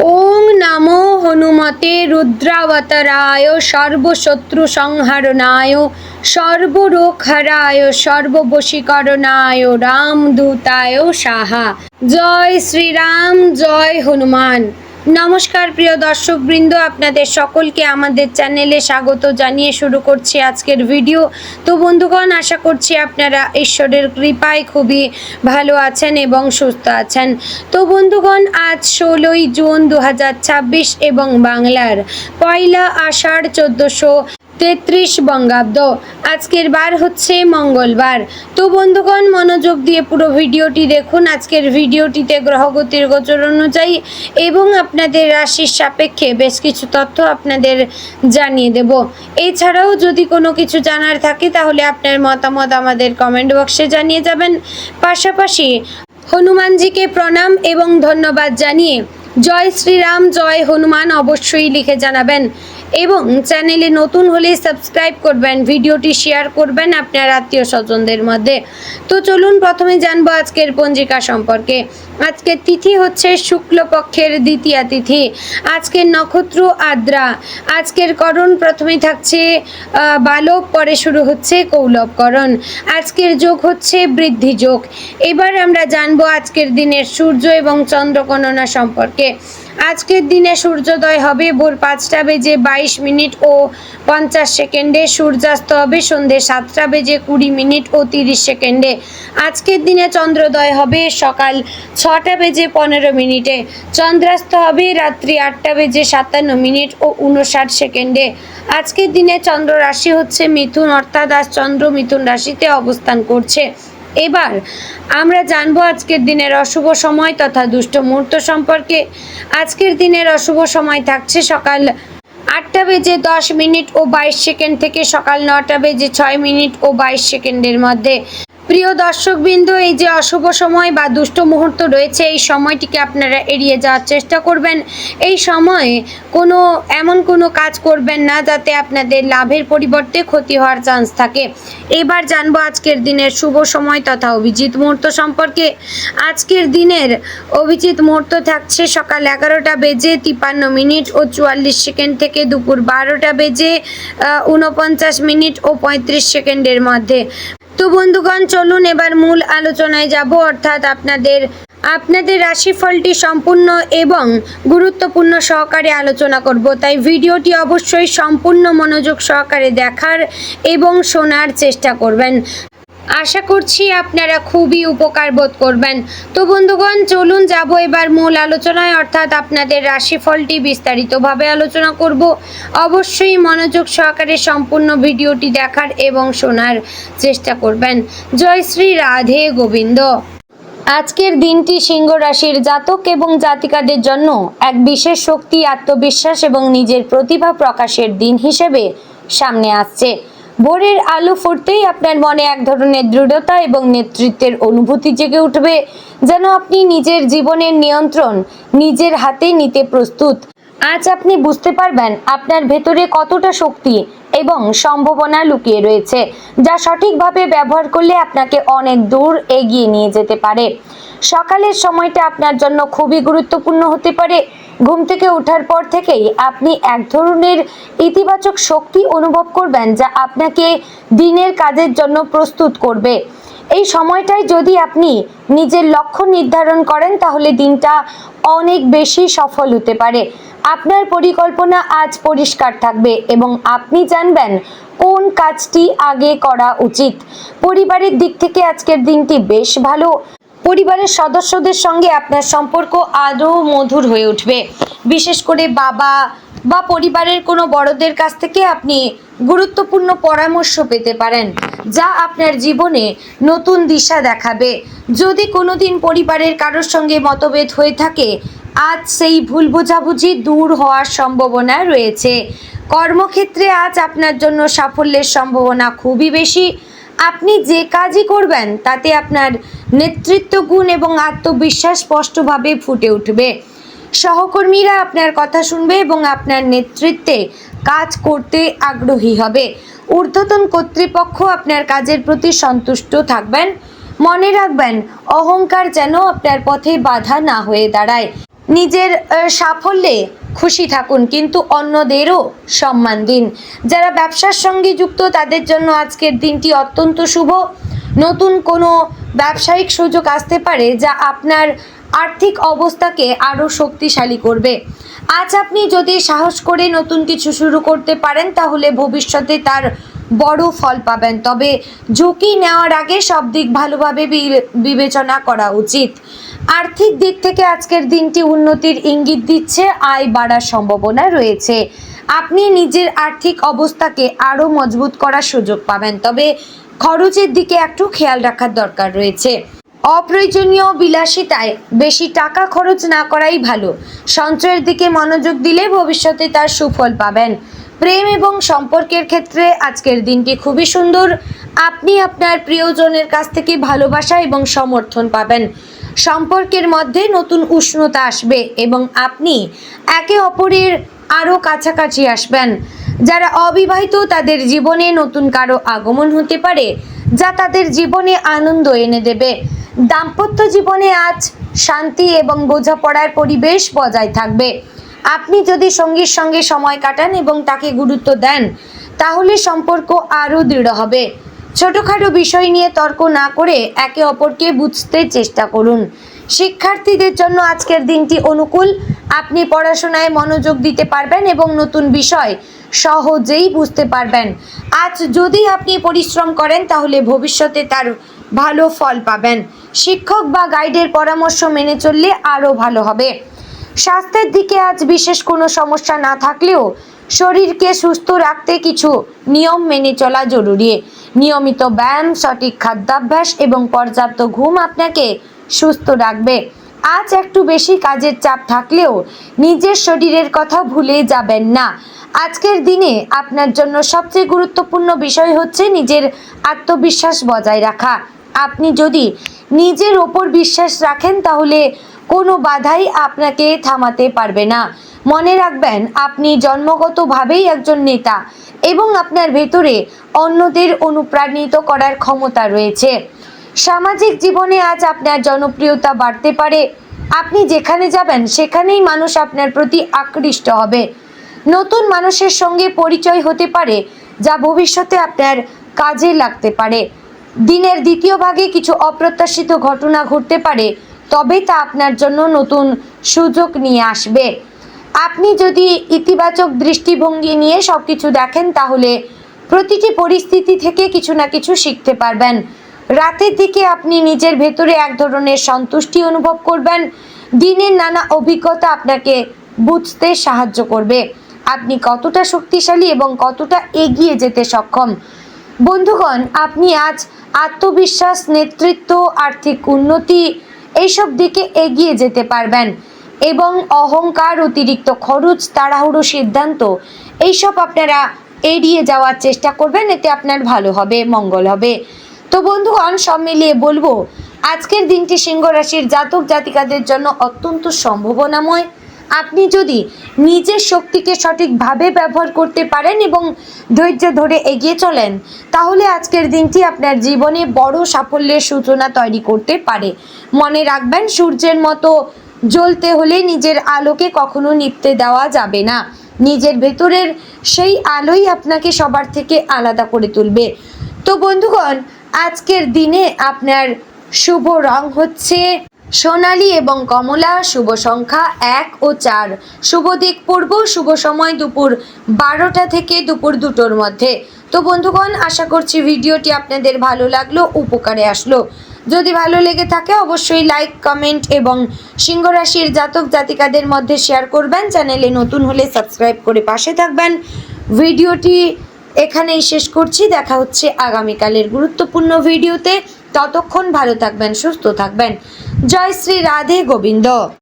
ওং নমো হনুমতে রুদ্রাবতারায় সর্বশত্রু সংহরণায় সর্বরোগহরায় সর্ববশীকরণায় রামদূতায় সাহা। জয় শ্রীরাম, জয় হনুমান। নমস্কার প্রিয় দর্শকবৃন্দ, আপনাদের সকলকে আমাদের চ্যানেলে স্বাগত জানিয়ে শুরু করছি আজকের ভিডিও। তো বন্ধুগণ, আশা করছি আপনারা ঈশ্বরের কৃপায় খুবই ভালো আছেন এবং সুস্থ আছেন। তো বন্ধুগণ, আজ 16ই জুন 2026 এবং বাংলার পয়লা আষাঢ় 1433 বঙ্গাব্দ। আজকের বার হচ্ছে মঙ্গলবার। তো বন্ধুগণ, মনোযোগ দিয়ে পুরো ভিডিওটি দেখুন। আজকের ভিডিওটিতে গ্রহগতির গোচর অনুযায়ী এবং আপনাদের রাশির সাপেক্ষে বেশ কিছু তথ্য আপনাদের জানিয়ে দেব। এছাড়াও যদি কোনো কিছু জানার থাকে তাহলে আপনার মতামত আমাদের কমেন্ট বক্সে জানিয়ে যাবেন। পাশাপাশি হনুমানজিকে প্রণাম এবং ধন্যবাদ জানিয়ে জয় শ্রীরাম, জয় হনুমান অবশ্যই লিখে জানাবেন এবং চ্যানেলে নতুন হলে সাবস্ক্রাইব করবেন, ভিডিওটি শেয়ার করবেন আপনার আত্মীয় স্বজনদের মধ্যে। তো চলুন প্রথমে জানবো আজকের পঞ্জিকা সম্পর্কে। আজকের তিথি হচ্ছে শুক্লপক্ষের দ্বিতীয়া তিথি। আজকের নক্ষত্র আদ্রা। আজকের করণ প্রথমে থাকছে বালব, পরে শুরু হচ্ছে কৌলবকরণ। আজকের যোগ হচ্ছে বৃদ্ধি যোগ। এবার আমরা জানবো আজকের দিনের সূর্য এবং চন্দ্র গণনা সম্পর্কে। আজকের দিনে সূর্যোদয় হবে ভোর 5টা বেজে 22 মিনিট ও 50 সেকেন্ডে। সূর্যাস্ত হবে সন্ধে 7টা বেজে 20 মিনিট ও 30 সেকেন্ডে। আজকের দিনে চন্দ্রোদয় হবে সকাল 6টা বেজে 15 মিনিটে। চন্দ্রাস্ত হবে রাত্রি 8টা বেজে 57 মিনিট ও 59 সেকেন্ডে। আজকের দিনে চন্দ্র রাশি হচ্ছে মিথুন, অর্থাৎ আজ চন্দ্র মিথুন রাশিতে অবস্থান করছে। এবার আমরা জানবো আজকের দিনের অশুভ সময় তথা দুষ্ট মুহূর্ত সম্পর্কে। আজকের দিনের অশুভ সময় থাকছে সকাল 8টা বেজে 10 মিনিট ও 22 সেকেন্ড থেকে সকাল 9টা বেজে 6 মিনিট ও 22 সেকেন্ডের মধ্যে। প্রিয় দর্শকবৃন্দ, এই যে অশুভ সময় বা দুষ্ট মুহূর্ত রয়েছে, এই সময়টিকে আপনারা এড়িয়ে যাওয়ার চেষ্টা করবেন। এই সময়ে এমন কোনো কাজ করবেন না যাতে আপনাদের লাভের পরিবর্তে ক্ষতি হওয়ার চান্স থাকে। এবার জানবো আজকের দিনের শুভ সময় তথা অভিজিৎ মুহূর্ত সম্পর্কে। আজকের দিনের অভিজিৎ মুহূর্ত থাকছে সকাল 11টা বেজে 53 মিনিট ও 44 সেকেন্ড থেকে দুপুর 12টা বেজে 49 মিনিট ও 35 সেকেন্ডের মধ্যে। তো বন্ধুগণ, চলুন এবার মূল আলোচনায় যাব, অর্থাৎ আপনাদের রাশিফলটি সম্পূর্ণ এবং গুরুত্বপূর্ণ সহকারে আলোচনা করব। তাই ভিডিওটি অবশ্যই সম্পূর্ণ মনোযোগ সহকারে দেখার এবং শোনার চেষ্টা করবেন। আশা করছি আপনারা খুবই উপকার বোধ করবেন। তো বন্ধুগণ, চলুন যাব এবার মূল আলোচনায়, অর্থাৎ আপনাদের রাশিফলটি বিস্তারিতভাবে আলোচনা করব। অবশ্যই মনোযোগ সহকারে সম্পূর্ণ ভিডিওটি দেখার এবং শোনার চেষ্টা করবেন। জয় শ্রী রাধে গোবিন্দ। আজকের দিনটি সিংহ রাশির জাতক এবং জাতিকাদের জন্য এক বিশেষ শক্তি, আত্মবিশ্বাস এবং নিজের প্রতিভা প্রকাশের দিন হিসেবে সামনে আসছে। ভোরের আলো ফুটতেই আপনার মনে এক ধরনের দৃঢ়তা এবং নেতৃত্বের অনুভূতি জেগে উঠবে, যেন আপনি নিজের জীবনের নিয়ন্ত্রণ নিজের হাতে নিতে প্রস্তুত। আজ আপনি বুঝতে পারবেন আপনার ভেতরে কতটা শক্তি এবং সম্ভাবনা লুকিয়ে রয়েছে, যা সঠিকভাবে ব্যবহার করলে আপনাকে অনেক দূর এগিয়ে নিয়ে যেতে পারে। সকালের সময়টা আপনার জন্য খুবই গুরুত্বপূর্ণ হতে পারে। ঘুম থেকে ওঠার পর থেকেই আপনি এক ধরনের ইতিবাচক শক্তি অনুভব করবেন, যা আপনাকে দিনের কাজের জন্য প্রস্তুত করবে। এই সময়টায় যদি আপনি নিজের লক্ষ্য নির্ধারণ করেন তাহলে দিনটা অনেক বেশি সফল হতে পারে। আপনার পরিকল্পনা আজ পরিষ্কার থাকবে এবং আপনি জানবেন কোন কাজটি আগে করা উচিত। পরিবারের দিক থেকে আজকের দিনটি বেশ ভালো। পরিবারের সদস্যদের সঙ্গে আপনার সম্পর্ক আরও মধুর হয়ে উঠবে। বিশেষ করে বাবা বা পরিবারের কোনো বড়দের কাছ থেকে আপনি গুরুত্বপূর্ণ পরামর্শ পেতে পারেন, যা আপনার জীবনে নতুন দিশা দেখাবে। যদি কোনোদিন পরিবারের কারোর সঙ্গে মতভেদ হয়ে থাকে, আজ সেই ভুল বোঝাবুঝি দূর হওয়ার সম্ভাবনা রয়েছে। কর্মক্ষেত্রে আজ আপনার জন্য সাফল্যের সম্ভাবনা খুবই বেশি। আপনি যে কাজই করবেন তাতে আপনার নেতৃত্ব গুণ এবং আত্মবিশ্বাস স্পষ্টভাবে ফুটে উঠবে। সহকর্মীরা আপনার কথা শুনবে এবং আপনার নেতৃত্বে কাজ করতে আগ্রহী হবে। ঊর্ধ্বতন কর্তৃপক্ষ আপনার কাজের প্রতি সন্তুষ্ট থাকবেন। মনে রাখবেন, অহংকার যেন আপনার পথে বাধা না হয়ে দাঁড়ায়। নিজের সাফল্যে খুশি থাকুন, কিন্তু অন্যদেরও সম্মান দিন। যারা ব্যবসার সঙ্গে যুক্ত তাদের জন্য আজকের দিনটি অত্যন্ত শুভ। নতুন কোনো ব্যবসায়িক সুযোগ আসতে পারে যা আপনার আর্থিক অবস্থাকে আরও শক্তিশালী করবে। আজ আপনি যদি সাহস করে নতুন কিছু শুরু করতে পারেন তাহলে ভবিষ্যতে তার বড় ফল পাবেন, তবে ঝুঁকি নেওয়ার আগে সব দিক ভালোভাবে বিবেচনা করা উচিত। আর্থিক দিক থেকে আজকের দিনটি উন্নতির ইঙ্গিত দিচ্ছে, আয় বাড়ার সম্ভাবনা রয়েছে। আপনি নিজের আর্থিক অবস্থাকে আরও মজবুত করার সুযোগ পাবেন, তবে খরচের দিকে একটু খেয়াল রাখার দরকার রয়েছে। অপ্রয়োজনীয় বিলাসিতায় বেশি টাকা খরচ না করাই ভালো। সঞ্চয়ের দিকে মনোযোগ দিলে ভবিষ্যতে তার সুফল পাবেন। প্রেম এবং সম্পর্কের ক্ষেত্রে আজকের দিনটি খুবই সুন্দর। আপনি আপনার প্রিয়জনের কাছ থেকে ভালোবাসা এবং সমর্থন পাবেন। সম্পর্কের মধ্যে নতুন উষ্ণতা আসবে এবং আপনি একে অপরের আরও কাছাকাছি আসবেন। যারা অবিবাহিত তাদের জীবনে নতুন কারো আগমন হতে পারে যা তাদের জীবনে আনন্দ এনে দেবে। দাম্পত্য জীবনে আজ শান্তি এবং বোঝাপড়ার পরিবেশ বজায় থাকবে। আপনি যদি সঙ্গীর সঙ্গে সময় কাটান এবং তাকে গুরুত্ব দেন তাহলে সম্পর্ক আরও দৃঢ় হবে। ছোটোখাটো বিষয় নিয়ে তর্ক না করে একে অপরকে বুঝতে চেষ্টা করুন। শিক্ষার্থীদের জন্য আজকের দিনটি অনুকূল। আপনি পড়াশোনায় মনোযোগ দিতে পারবেন এবং নতুন বিষয় সহজেই বুঝতে পারবেন। আজ যদি আপনি পরিশ্রম করেন তাহলে ভবিষ্যতে তার ভালো ফল পাবেন। শিক্ষক বা গাইডের পরামর্শ মেনে চললে আরও ভালো হবে। স্বাস্থ্যের দিকে আজ বিশেষ কোনো সমস্যা না থাকলেও শরীরকে সুস্থ রাখতে কিছু নিয়ম মেনে চলা জরুরি। নিয়মিত ব্যায়াম, সঠিক খাদ্যাভ্যাস এবং পর্যাপ্ত ঘুম আপনাকে সুস্থ রাখবে। আজ একটু বেশি কাজের চাপ থাকলেও নিজের শরীরের কথা ভুলে যাবেন না। আজকের দিনে আপনার জন্য সবচেয়ে গুরুত্বপূর্ণ বিষয় হচ্ছে নিজের আত্মবিশ্বাস বজায় রাখা। আপনি যদি নিজের ওপর বিশ্বাস রাখেন তাহলে কোনো বাধাই আপনাকে থামাতে পারবে না। মনে রাখবেন, আপনি জন্মগতভাবেই একজন নেতা এবং আপনার ভেতরে অন্যদের অনুপ্রাণিত করার ক্ষমতা রয়েছে। সামাজিক জীবনে আজ আপনার জনপ্রিয়তা বাড়তে পারে। আপনি যেখানে যাবেন সেখানেই মানুষ আপনার প্রতি আকৃষ্ট হবে। নতুন মানুষের সঙ্গে পরিচয় হতে পারে যা ভবিষ্যতে আপনার কাজে লাগতে পারে। দিনের দ্বিতীয় ভাগে কিছু অপ্রত্যাশিত ঘটনা ঘটতে পারে, তবে তা আপনার জন্য নতুন সুযোগ নিয়ে আসবে। আপনি যদি ইতিবাচক দৃষ্টিভঙ্গি নিয়ে সব কিছু দেখেন তাহলে প্রতিটি পরিস্থিতি থেকে কিছু না কিছু শিখতে পারবেন। রাতের দিকে আপনি নিজের ভেতরে এক ধরনের সন্তুষ্টি অনুভব করবেন। দিনের নানা অভিজ্ঞতা আপনাকে বুঝতে সাহায্য করবে আপনি কতটা শক্তিশালী এবং কতটা এগিয়ে যেতে সক্ষম। বন্ধুগণ, আপনি আজ আত্মবিশ্বাস, নেতৃত্ব, আর্থিক উন্নতি এইসব দিকে এগিয়ে যেতে পারবেন এবং অহংকার, অতিরিক্ত খরচ, তাড়াহুড়ো সিদ্ধান্ত এইসব আপনারা এড়িয়ে যাওয়ার চেষ্টা করবেন। এতে আপনার ভালো হবে, মঙ্গল হবে। তো বন্ধুগণ, সব মিলিয়ে বলবো আজকের দিনটি সিংহ রাশির জাতক জাতিকাদের জন্য অত্যন্ত সম্ভাবনাময়। আপনি যদি নিজের শক্তিকে সঠিকভাবে ব্যবহার করতে পারেন এবং ধৈর্য ধরে এগিয়ে চলেন তাহলে আজকের দিনটি আপনার জীবনে বড় সাফল্যের সূচনা তৈরি করতে পারে। মনে রাখবেন, সূর্যের মতো জ্বলতে হলে নিজের আলোকে কখনো নিভতে দেওয়া যাবে না। নিজের ভেতরের সেই আলোই আপনাকে সবার থেকে আলাদা করে তুলবে। তো বন্ধুগণ, আজকের দিনে আপনার শুভ রং হচ্ছে সোনালী এবং কমলা, শুভ সংখ্যা 1 ও 4, শুভ দিক পূর্ব, শুভ সময় দুপুর 12টা থেকে দুপুর 2টোর মধ্যে। তো বন্ধুগণ, আশা করছি ভিডিওটি আপনাদের ভালো লাগলো, উপকারে আসলো। যদি ভালো লেগে থাকে অবশ্যই লাইক, কমেন্ট এবং সিংহ রাশির জাতক জাতিকাদের মধ্যে শেয়ার করবেন। চ্যানেলে নতুন হলে সাবস্ক্রাইব করে পাশে থাকবেন। ভিডিওটি এখানেই শেষ করছি। দেখা হচ্ছে আগামীকালের গুরুত্বপূর্ণ ভিডিওতে। ততক্ষণ ভালো থাকবেন, সুস্থ থাকবেন। জয় শ্রী রাধে গোবিন্দ।